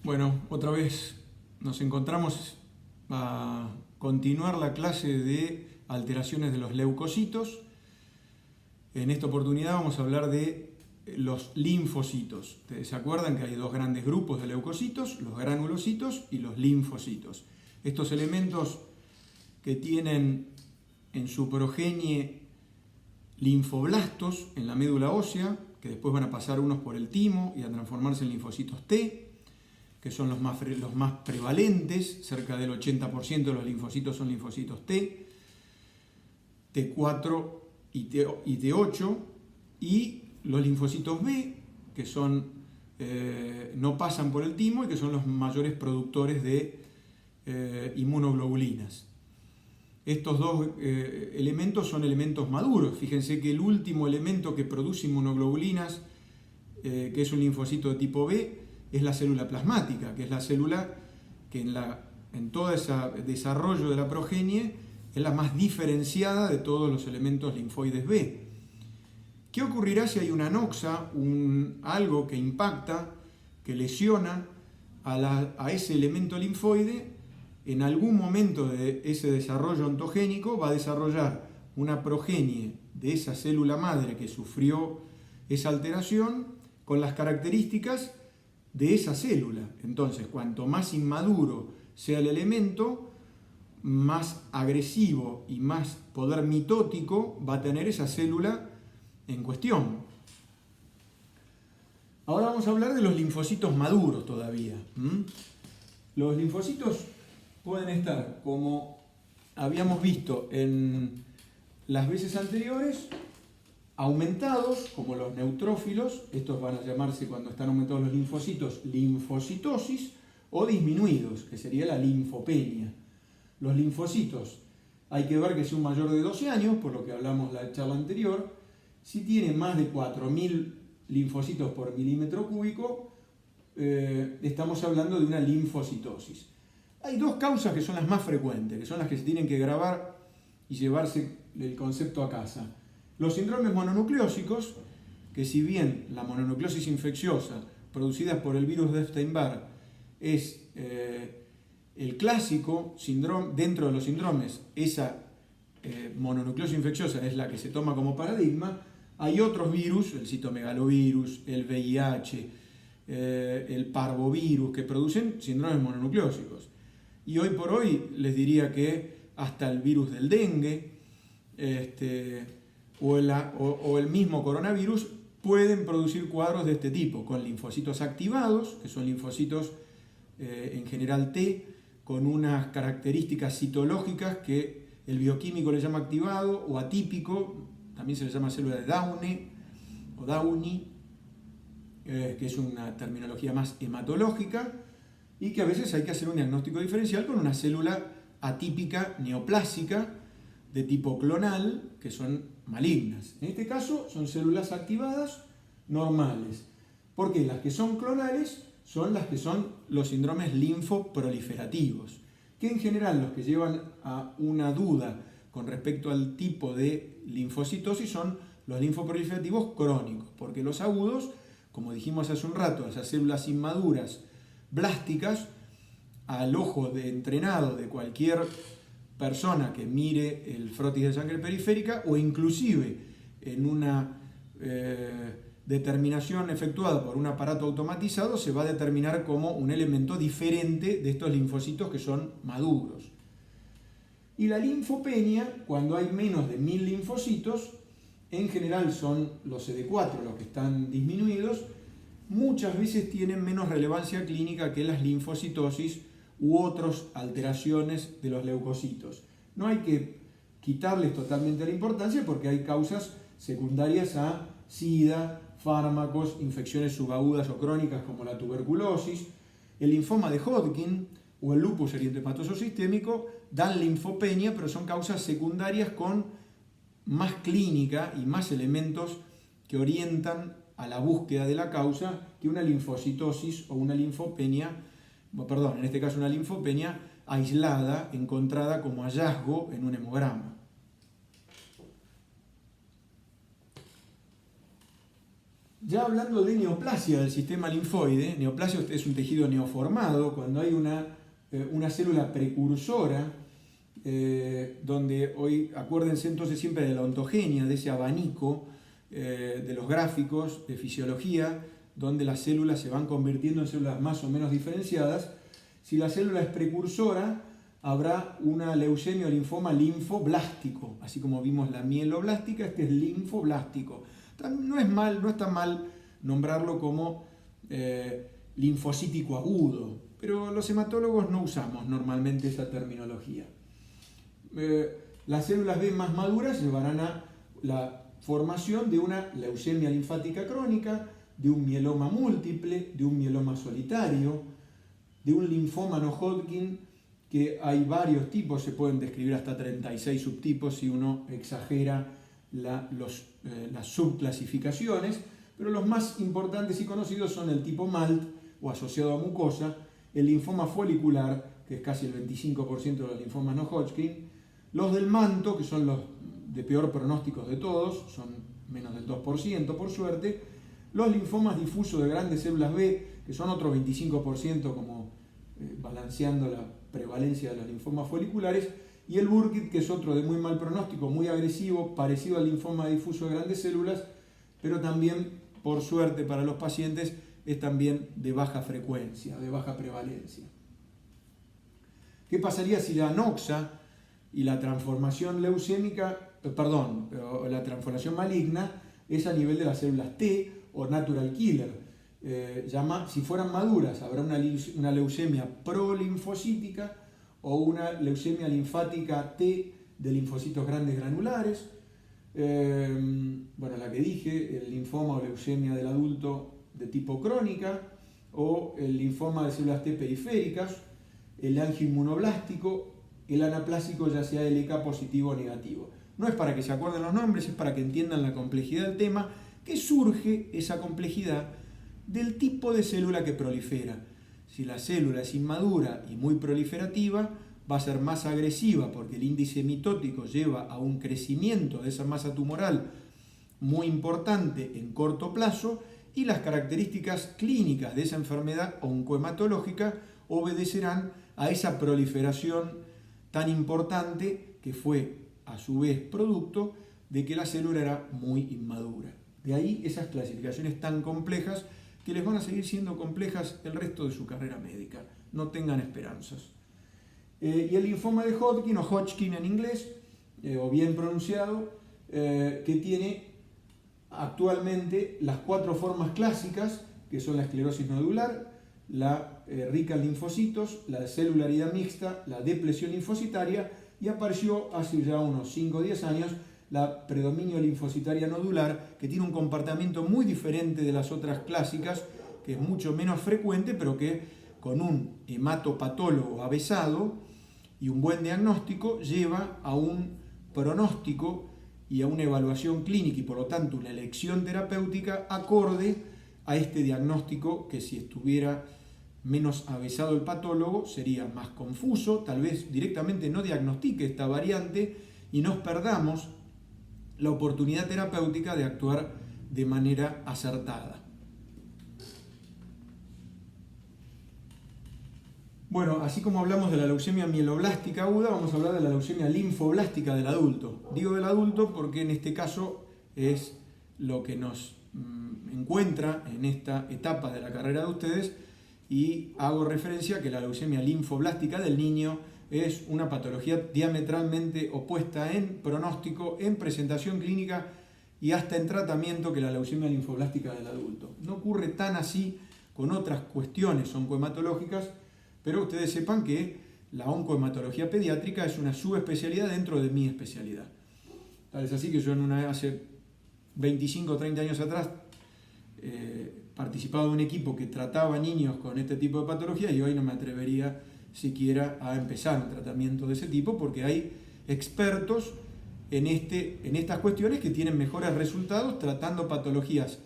Bueno, otra vez nos encontramos a continuar la clase de alteraciones de los leucocitos. En esta oportunidad vamos a hablar de los linfocitos. Ustedes se acuerdan que hay dos grandes grupos de leucocitos, los granulocitos y los linfocitos. Estos elementos que tienen en su progenie linfoblastos en la médula ósea, que después van a pasar unos por el timo y a transformarse en linfocitos T, que son los más prevalentes, cerca del 80% de los linfocitos son linfocitos T, T4 y T8, y los linfocitos B, que son, no pasan por el timo y que son los mayores productores de inmunoglobulinas. Estos dos elementos son elementos maduros. Fíjense que el último elemento que produce inmunoglobulinas, que es un linfocito de tipo B, es la célula plasmática, que es la célula que en todo ese desarrollo de la progenie es la más diferenciada de todos los elementos linfoides B. ¿Qué ocurrirá si hay una anoxa, algo que impacta, que lesiona a ese elemento linfoide? En algún momento de ese desarrollo ontogénico va a desarrollar una progenie de esa célula madre que sufrió esa alteración con las características de esa célula. Entonces, cuanto más inmaduro sea el elemento, más agresivo y más poder mitótico va a tener esa célula en cuestión. Ahora vamos a hablar de los linfocitos maduros todavía. Los linfocitos pueden estar, como habíamos visto en las veces anteriores, aumentados, como los neutrófilos, estos van a llamarse cuando están aumentados los linfocitos, linfocitosis, o disminuidos, que sería la linfopenia. Los linfocitos, hay que ver que son mayor de 12 años, por lo que hablamos en la charla anterior. Si tiene más de 4.000 linfocitos por milímetro cúbico, estamos hablando de una linfocitosis. Hay dos causas que son las más frecuentes, que son las que se tienen que grabar y llevarse el concepto a casa. Los síndromes mononucleósicos, que si bien la mononucleosis infecciosa producida por el virus de Epstein-Barr es el clásico síndrome, dentro de los síndromes, esa mononucleosis infecciosa es la que se toma como paradigma, hay otros virus, el citomegalovirus, el VIH, el parvovirus, que producen síndromes mononucleósicos. Y hoy por hoy les diría que hasta el virus del dengue o el mismo coronavirus pueden producir cuadros de este tipo, con linfocitos activados, que son linfocitos en general T, con unas características citológicas que el bioquímico le llama activado o atípico, también se le llama célula de Downey o Downey, que es una terminología más hematológica, y que a veces hay que hacer un diagnóstico diferencial con una célula atípica neoplásica de tipo clonal, que son malignas. En este caso son células activadas normales, porque las que son clonales son las que son los síndromes linfoproliferativos, que en general los que llevan a una duda con respecto al tipo de linfocitosis son los linfoproliferativos crónicos, porque los agudos, como dijimos hace un rato, esas células inmaduras blásticas, al ojo entrenado de cualquier persona que mire el frotis de sangre periférica o inclusive en una determinación efectuada por un aparato automatizado, se va a determinar como un elemento diferente de estos linfocitos que son maduros. Y la linfopenia, cuando hay menos de 1000 linfocitos, en general son los CD4 los que están disminuidos, muchas veces tienen menos relevancia clínica que las linfocitosis u otras alteraciones de los leucocitos. No hay que quitarles totalmente la importancia porque hay causas secundarias a SIDA, fármacos, infecciones subagudas o crónicas como la tuberculosis, el linfoma de Hodgkin o el lupus eritematoso sistémico dan linfopenia, pero son causas secundarias con más clínica y más elementos que orientan a la búsqueda de la causa que una linfocitosis o una linfopenia, en este caso una linfopenia aislada, encontrada como hallazgo en un hemograma. Ya hablando de neoplasia del sistema linfoide, neoplasia es un tejido neoformado, cuando hay una célula precursora, donde hoy, acuérdense entonces siempre de la ontogenia, de ese abanico de los gráficos de fisiología, donde las células se van convirtiendo en células más o menos diferenciadas. Si la célula es precursora, habrá una leucemia o linfoma linfoblástico, así como vimos la mieloblástica, este es linfoblástico. No está mal nombrarlo como linfocítico agudo, pero los hematólogos no usamos normalmente esa terminología. Las células B más maduras llevarán a la formación de una leucemia linfática crónica, de un mieloma múltiple, de un mieloma solitario, de un linfoma no Hodgkin, que hay varios tipos, se pueden describir hasta 36 subtipos si uno exagera las subclasificaciones, pero los más importantes y conocidos son el tipo MALT o asociado a mucosa, el linfoma folicular, que es casi el 25% de los linfomas no Hodgkin, los del manto, que son los de peor pronóstico de todos, son menos del 2% por suerte, los linfomas difusos de grandes células B, que son otro 25% como balanceando la prevalencia de los linfomas foliculares, y el Burkitt, que es otro de muy mal pronóstico, muy agresivo, parecido al linfoma difuso de grandes células, pero también, por suerte para los pacientes, es también de baja frecuencia, de baja prevalencia. ¿Qué pasaría si la anoxa y la transformación la transformación maligna es a nivel de las células T o natural killer? Si fueran maduras, habrá una leucemia prolinfocítica o una leucemia linfática T de linfocitos grandes granulares. La que dije, el linfoma o leucemia del adulto de tipo crónica, o el linfoma de células T periféricas, el angioinmunoblástico, el anaplásico, ya sea LK positivo o negativo. No es para que se acuerden los nombres, es para que entiendan la complejidad del tema, que surge esa complejidad del tipo de célula que prolifera. Si la célula es inmadura y muy proliferativa, va a ser más agresiva porque el índice mitótico lleva a un crecimiento de esa masa tumoral muy importante en corto plazo, y las características clínicas de esa enfermedad oncohematológica obedecerán a esa proliferación tan importante que fue a su vez producto de que la célula era muy inmadura. De ahí esas clasificaciones tan complejas que les van a seguir siendo complejas el resto de su carrera médica. No tengan esperanzas. Y el linfoma de Hodgkin, o Hodgkin en inglés, o bien pronunciado, que tiene actualmente las 4 formas clásicas, que son la esclerosis nodular, la rica en linfocitos, la celularidad mixta, la depresión linfocitaria, y apareció hace ya unos 5 o 10 años la predominio linfocitaria nodular, que tiene un comportamiento muy diferente de las otras clásicas, que es mucho menos frecuente, pero que con un hematopatólogo avesado y un buen diagnóstico lleva a un pronóstico y a una evaluación clínica y por lo tanto una elección terapéutica acorde a este diagnóstico, que si estuviera menos avesado el patólogo sería más confuso, tal vez directamente no diagnostique esta variante y nos perdamos la oportunidad terapéutica de actuar de manera acertada. Bueno, así como hablamos de la leucemia mieloblástica aguda, vamos a hablar de la leucemia linfoblástica del adulto. Digo del adulto porque en este caso es lo que nos encuentra en esta etapa de la carrera de ustedes, y hago referencia a que la leucemia linfoblástica del niño es una patología diametralmente opuesta en pronóstico, en presentación clínica y hasta en tratamiento que la leucemia linfoblástica del adulto. No ocurre tan así con otras cuestiones oncohematológicas, pero ustedes sepan que la oncohematología pediátrica es una subespecialidad dentro de mi especialidad. Tal es así que yo hace 25 o 30 años atrás participaba de un equipo que trataba niños con este tipo de patología, y hoy no me atrevería siquiera a empezar un tratamiento de ese tipo porque hay expertos en estas cuestiones que tienen mejores resultados tratando patologías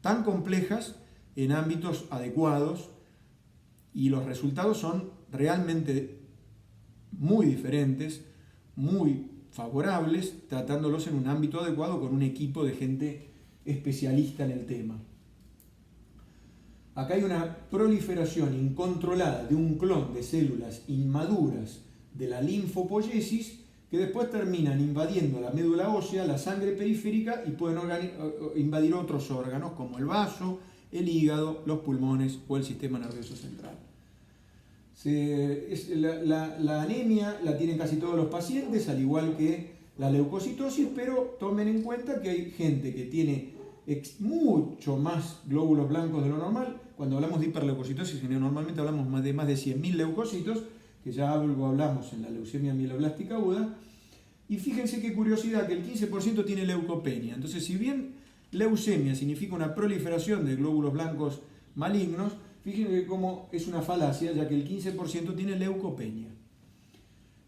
tan complejas en ámbitos adecuados, y los resultados son realmente muy diferentes, muy favorables, tratándolos en un ámbito adecuado con un equipo de gente especialista en el tema. Acá hay una proliferación incontrolada de un clon de células inmaduras de la linfopoiesis que después terminan invadiendo la médula ósea, la sangre periférica y pueden invadir otros órganos como el vaso, el hígado, los pulmones o el sistema nervioso central. La anemia la tienen casi todos los pacientes, al igual que la leucocitosis, pero tomen en cuenta que hay gente que tiene mucho más glóbulos blancos de lo normal. Cuando hablamos de hiperleucocitosis, normalmente hablamos de más de 100.000 leucocitos, que ya algo hablamos en la leucemia mieloblástica aguda. Y fíjense qué curiosidad, que el 15% tiene leucopenia. Entonces, si bien leucemia significa una proliferación de glóbulos blancos malignos, fíjense cómo es una falacia, ya que el 15% tiene leucopenia.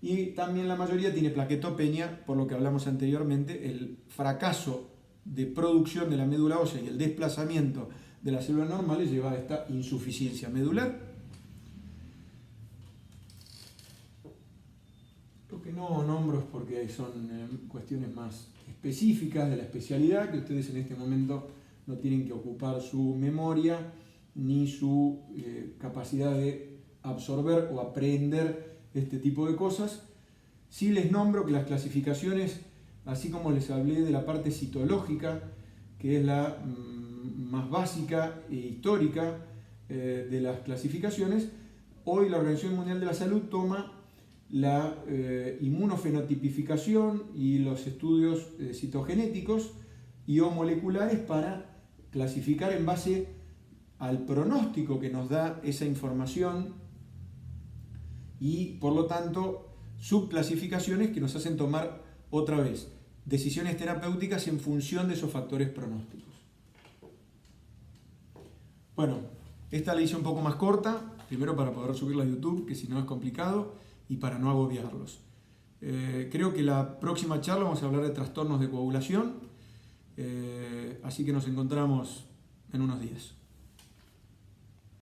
Y también la mayoría tiene plaquetopenia, por lo que hablamos anteriormente, el fracaso de producción de la médula ósea y el desplazamiento de las células normales lleva a esta insuficiencia medular. Lo que no nombro es porque son cuestiones más específicas de la especialidad, que ustedes en este momento no tienen que ocupar su memoria ni su capacidad de absorber o aprender este tipo de cosas. Sí les nombro que las clasificaciones, así como les hablé de la parte citológica, que es la más básica e histórica de las clasificaciones, hoy la Organización Mundial de la Salud toma la inmunofenotipificación y los estudios citogenéticos y o moleculares para clasificar en base al pronóstico que nos da esa información y, por lo tanto, subclasificaciones que nos hacen tomar otra vez decisiones terapéuticas en función de esos factores pronósticos. Bueno, esta la hice un poco más corta, primero para poder subirla a YouTube, que si no es complicado, y para no agobiarlos. Creo que la próxima charla vamos a hablar de trastornos de coagulación, así que nos encontramos en unos días.